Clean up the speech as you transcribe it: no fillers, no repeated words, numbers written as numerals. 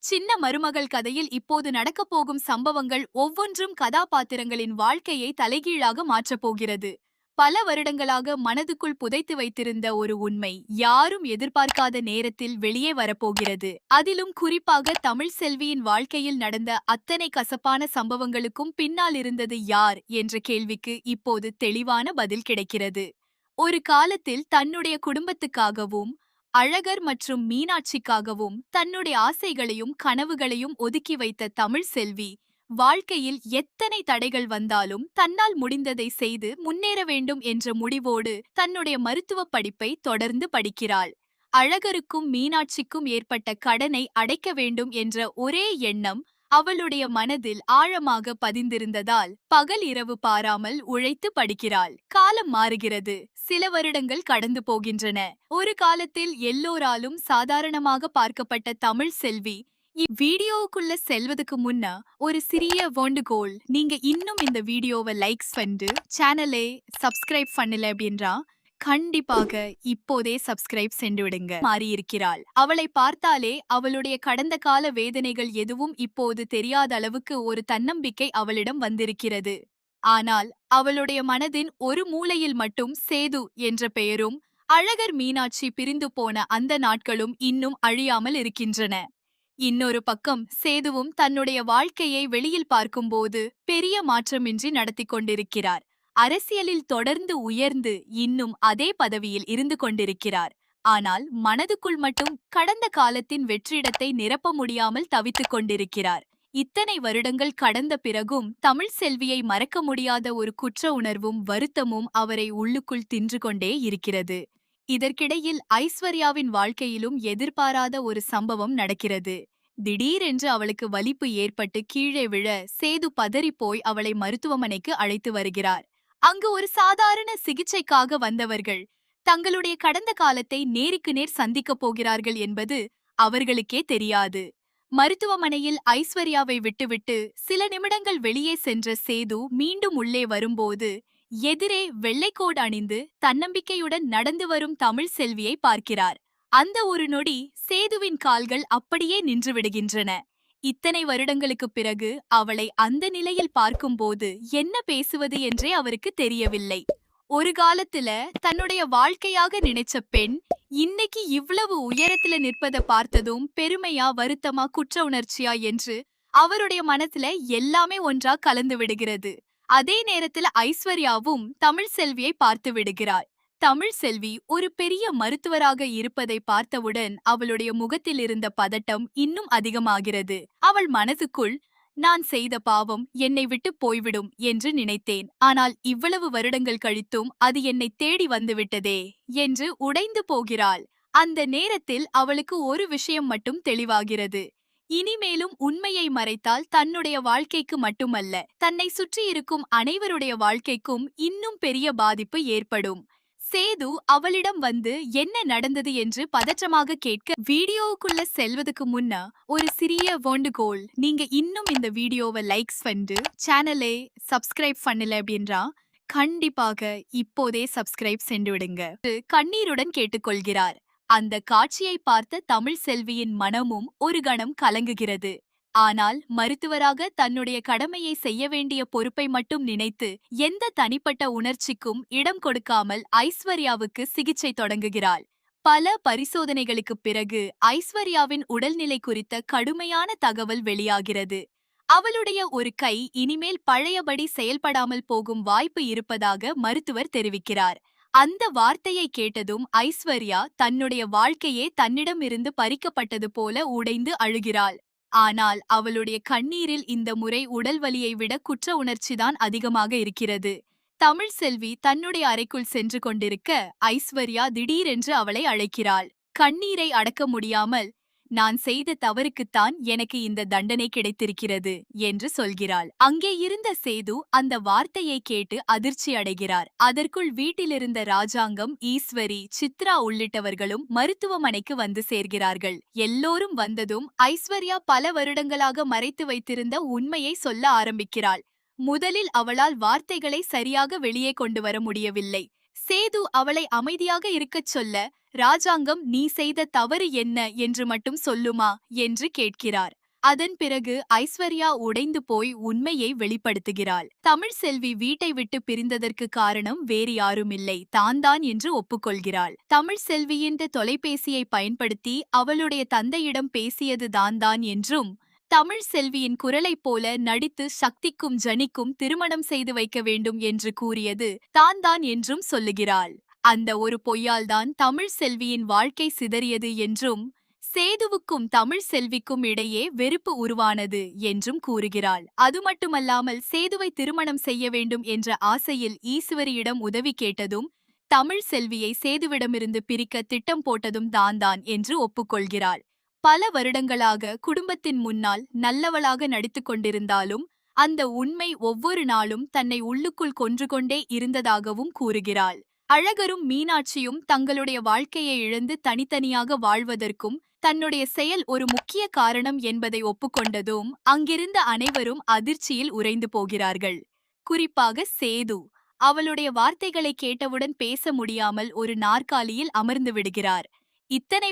சின்ன மருமகள் கதையில் இப்போது நடக்கப் போகும் சம்பவங்கள் ஒவ்வொன்றும் கதாபாத்திரங்களின் வாழ்க்கையை தலைகீழாக மாற்றப் போகிறது. பல வருடங்களாக மனதுக்குள் புதைத்து வைத்திருந்த ஒரு உண்மை யாரும் எதிர்பார்க்காத நேரத்தில் வெளியே வரப்போகிறது. அதிலும் குறிப்பாக தமிழ் செல்வியின் வாழ்க்கையில் நடந்த அத்தனை கசப்பான சம்பவங்களுக்கும் பின்னால் இருந்தது யார் என்ற கேள்விக்கு இப்போது தெளிவான பதில் கிடைக்கிறது. ஒரு காலத்தில் தன்னுடைய குடும்பத்துக்காகவும் அழகர் மற்றும் மீனாட்சிக்காகவும் தன்னுடைய ஆசைகளையும் கனவுகளையும் ஒதுக்கி வைத்த தமிழ் செல்வி வாழ்க்கையில் எத்தனை தடைகள் வந்தாலும் தன்னால் முடிந்ததை செய்து முன்னேற வேண்டும் என்ற முடிவோடு தன்னுடைய மருத்துவ படிப்பை தொடர்ந்து படிக்கிறாள். அழகருக்கும் மீனாட்சிக்கும் ஏற்பட்ட கடனை அடைக்க வேண்டும் என்ற ஒரே எண்ணம் அவளுடைய மனதில் ஆழமாக பதிந்திருந்ததால் பகல் இரவு பாராமல் உழைத்து படிக்கிறாள். காலம் மாறுகிறது. சில வருடங்கள் கடந்து போகின்றன. ஒரு காலத்தில் எல்லோராலும் சாதாரணமாக பார்க்கப்பட்ட தமிழ் செல்வி வீடியோவுக்குள்ள செல்வதுக்கு முன்ன ஒரு சிறிய வேண்டுகோள். நீங்க இன்னும் இந்த வீடியோவை லைக்ஸ் பண்ணிட்டு சேனலை சப்ஸ்கிரைப் பண்ணல அப்படின்றா கண்டிப்பாக இப்போதே சப்ஸ்கிரைப் சென்று விடுங்க. மாறியிருக்கிறாள். அவளை பார்த்தாலே அவளுடைய கடந்த கால வேதனைகள் எதுவும் இப்போது தெரியாத அளவுக்கு ஒரு தன்னம்பிக்கை அவளிடம் வந்திருக்கிறது. ஆனால் அவளுடைய மனதின் ஒரு மூலையில் மட்டும் சேது என்ற பெயரும் அழகர் மீனாட்சி பிரிந்து போன அந்த நாட்களும் இன்னும் அழியாமல் இருக்கின்றன. இன்னொரு பக்கம் சேதுவும் தன்னுடைய வாழ்க்கையை வெளியில் பார்க்கும்போது பெரிய மாற்றமின்றி நடத்தி கொண்டிருக்கிறார். அரசியலில் தொடர்ந்து உயர்ந்து இன்னும் அதே பதவியில் இருந்து கொண்டிருக்கிறார். ஆனால் மனதுக்குள் மட்டும் கடந்த காலத்தின் வெற்றிடத்தை நிரப்ப முடியாமல் தவித்துக் கொண்டிருக்கிறார். இத்தனை வருடங்கள் கடந்த பிறகும் தமிழ் செல்வியை மறக்க முடியாத ஒரு குற்ற உணர்வும் வருத்தமும் அவரை உள்ளுக்குள் தின்று கொண்டே இருக்கிறது. இதற்கிடையில் ஐஸ்வர்யாவின் வாழ்க்கையிலும் எதிர்பாராத ஒரு சம்பவம் நடக்கிறது. திடீரென்று அவளுக்கு வலிப்பு ஏற்பட்டு கீழே விழ சேது பதறிப்போய் அவளை மருத்துவமனைக்கு அழைத்து வருகிறார். அங்கு ஒரு சாதாரண சிகிச்சைக்காக வந்தவர்கள் தங்களுடைய கடந்த காலத்தை நேருக்கு நேர் சந்திக்கப் போகிறார்கள் என்பது அவர்களுக்கே தெரியாது. மருத்துவமனையில் ஐஸ்வர்யாவை விட்டுவிட்டு சில நிமிடங்கள் வெளியே சென்ற சேது மீண்டும் உள்ளே வரும்போது எதிரே வெள்ளைக்கோட் அணிந்து தன்னம்பிக்கையுடன் நடந்து வரும் தமிழ் செல்வியை பார்க்கிறார். அந்த ஒரு நொடி சேதுவின் கால்கள் அப்படியே நின்றுவிடுகின்றன. இத்தனை வருடங்களுக்குப் பிறகு அவளை அந்த நிலையில் பார்க்கும்போது என்ன பேசுவது என்றே அவருக்கு தெரியவில்லை. ஒரு காலத்துல தன்னுடைய வாழ்க்கையாக நினைச்ச பெண் இன்னைக்கு இவ்வளவு உயரத்துல நிற்பதை பார்த்ததும் பெருமையா வருத்தமா குற்ற உணர்ச்சியா என்று அவருடைய மனசுல எல்லாமே ஒன்றா கலந்து விடுகிறது. அதே நேரத்தில் ஐஸ்வர்யாவும் தமிழ் செல்வியை பார்த்து விடுகிறாள். தமிழ் செல்வி ஒரு பெரிய மருத்துவராக இருப்பதை பார்த்தவுடன் அவளுடைய முகத்தில் இருந்த பதட்டம் இன்னும் அதிகமாகிறது. அவள் மனதுக்குள் நான் செய்த பாவம் என்னை விட்டு போய்விடும் என்று நினைத்தேன். ஆனால் இவ்வளவு வருடங்கள் கழித்தும் அது என்னை தேடி வந்துவிட்டதே என்று உடைந்து போகிறாள். அந்த நேரத்தில் அவளுக்கு ஒரு விஷயம் மட்டும் தெளிவாகிறது. இனிமேலும் உண்மையை மறைத்தால் தன்னுடைய வாழ்க்கைக்கு மட்டுமல்ல தன்னை சுற்றி இருக்கும் அனைவருடைய வாழ்க்கைக்கும் இன்னும் பெரிய பாதிப்பு ஏற்படும். சேது அவளிடம் வந்து என்ன நடந்தது என்று பதற்றமாக கேட்க வீடியோவுக்குள்ள செல்வதுக்கு முன்ன ஒரு சிறிய வேண்டுகோள். நீங்க இன்னும் இந்த வீடியோவை லைக்ஸ் பண்ணிட்டு சேனலை சப்ஸ்கிரைப் பண்ணல அப்படின்றா கண்டிப்பாக இப்போதே சப்ஸ்கிரைப் சென்று விடுங்க. கண்ணீருடன் கேட்டுக்கொள்கிறார். அந்த காட்சியை பார்த்த தமிழ் செல்வியின் மனமும் ஒரு கணம் கலங்குகிறது. ஆனால் மருத்துவராக தன்னுடைய கடமையை செய்ய வேண்டிய பொறுப்பை மட்டும் நினைத்து எந்த தனிப்பட்ட உணர்ச்சிக்கும் இடம் கொடுக்காமல் ஐஸ்வர்யாவுக்கு சிகிச்சை தொடங்குகிறாள். பல பரிசோதனைகளுக்குப் பிறகு ஐஸ்வர்யாவின் உடல்நிலை குறித்த கடுமையான தகவல் வெளியாகிறது. அவளுடைய ஒரு கை இனிமேல் பழையபடி செயல்படாமல் போகும் வாய்ப்பு இருப்பதாக மருத்துவர் தெரிவிக்கிறார். அந்த வார்த்தையை கேட்டதும் ஐஸ்வர்யா தன்னுடைய வாழ்க்கையே தன்னிடமிருந்து பறிக்கப்பட்டது போல உடைந்து அழுகிறாள். ஆனால் அவளுடைய கண்ணீரில் இந்த முறை உடல் வலியை விட குற்ற உணர்ச்சிதான் அதிகமாக இருக்கிறது. தமிழ் செல்வி தன்னுடைய அறைக்குள் சென்று கொண்டிருக்க ஐஸ்வர்யா திடீரென்று அவளை அழைக்கிறாள். கண்ணீரை அடக்க முடியாமல் நான் செய்த தவறுக்குத்தான் எனக்கு இந்த தண்டனை கிடைத்திருக்கிறது என்று சொல்கிறாள். அங்கே இருந்த சேது அந்த வார்த்தையை கேட்டு அதிர்ச்சி அடைகிறார். அதற்குள் வீட்டிலிருந்த ராஜாங்கம், ஈஸ்வரி, சித்ரா உள்ளிட்டவர்களும் மருத்துவமனைக்கு வந்து சேர்கிறார்கள். எல்லோரும் வந்ததும் ஐஸ்வர்யா பல வருடங்களாக மறைத்து வைத்திருந்த உண்மையை சொல்ல ஆரம்பிக்கிறாள். முதலில் அவளால் வார்த்தைகளை சரியாக வெளியே கொண்டு வர முடியவில்லை. சேது அவளை அமைதியாக இருக்கச் சொல்ல, ராஜாங்கம் நீ செய்த தவறு என்ன என்று மட்டும் சொல்லுமா என்று கேட்கிறார். அதன் பிறகு ஐஸ்வர்யா உடைந்து போய் உண்மையை வெளிப்படுத்துகிறாள். தமிழ் செல்வி வீட்டை விட்டு பிரிந்ததற்கு காரணம் வேறு யாருமில்லை, தான் என்று ஒப்புக்கொள்கிறாள். தமிழ் செல்வியின் தொலைபேசியை பயன்படுத்தி அவளுடைய தந்தையிடம் பேசியது தான் என்றும், தமிழ் செல்வியின் குரலைப் போல நடித்து சக்திக்கும் ஜனிக்கும் திருமணம் செய்து வைக்க வேண்டும் என்று கூறியது தான் என்றும் சொல்லுகிறாள். அந்த ஒரு பொய்யால்தான் தமிழ் செல்வியின் வாழ்க்கை சிதறியது என்றும், சேதுவுக்கும் தமிழ் செல்விக்கும் இடையே வெறுப்பு உருவானது என்றும் கூறுகிறாள். அது மட்டுமல்லாமல் சேதுவை திருமணம் செய்ய வேண்டும் என்ற ஆசையில் ஈஸ்வரியிடம் உதவி கேட்டதும், தமிழ் செல்வியை சேதுவிடமிருந்து பிரிக்க திட்டம் போட்டதும் தான் என்று ஒப்புக்கொள்கிறாள். பல வருடங்களாக குடும்பத்தின் முன்னால் நல்லவளாக நடித்துக் கொண்டிருந்தாலும், அந்த உண்மை ஒவ்வொரு நாளும் தன்னை உள்ளுக்குள் கொன்று கொண்டே இருந்ததாகவும் கூறுகிறாள். அழகரும் மீனாட்சியும் தங்களுடைய வாழ்க்கையை இழந்து தனித்தனியாக வாழ்வதற்கும் தன்னுடைய செயல் ஒரு முக்கிய காரணம் என்பதை ஒப்புக்கொண்டதும் அங்கிருந்த அனைவரும் அதிர்ச்சியில் உறைந்து போகிறார்கள். குறிப்பாக சேது. அவளுடைய வார்த்தைகளை கேட்டவுடன் பேச முடியாமல் ஒரு நாற்காலியில் அமர்ந்து விடுகிறார். இத்தனை